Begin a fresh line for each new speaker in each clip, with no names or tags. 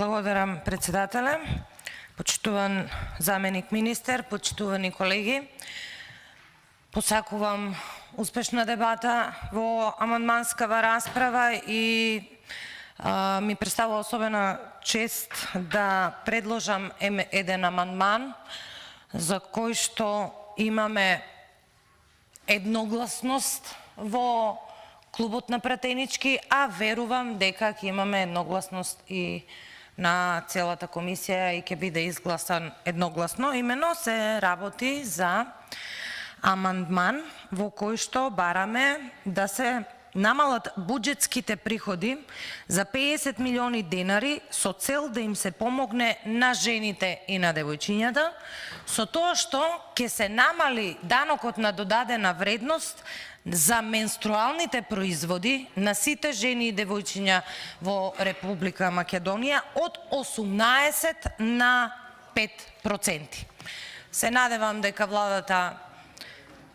Благодарам, председателе. Почитуван заменик министер, почитувани колеги. Посакувам успешна дебата во амандманскава расправа и ми представува особена чест да предложам еден амандман за кој што имаме едногласност во клубот на пратенички, а верувам дека ќе имаме едногласност и на целата комисија и ќе биде изгласан едногласно. Имено се работи за амандман во кој што бараме да се намалат буџетските приходи за 50 милиони денари со цел да им се помогне на жените и на девојчињата, со тоа што ќе се намали данокот на додадена вредност за менструалните производи на сите жени и девојчиња во Република Македонија од 18 на 5%. Се надевам дека владата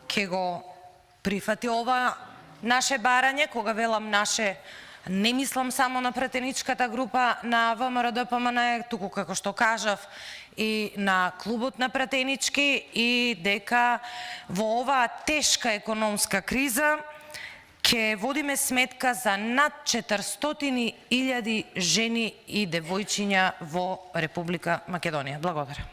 ќе го прифати ова наше барање. Кога велам наше, не мислам само на пратеничката група на ВМРО-ДПМНЕ, туку како што кажав и на клубот на пратенички, и дека во оваа тешка економска криза ќе водиме сметка за над 400.000 жени и девојчиња во Република Македонија. Благодарам.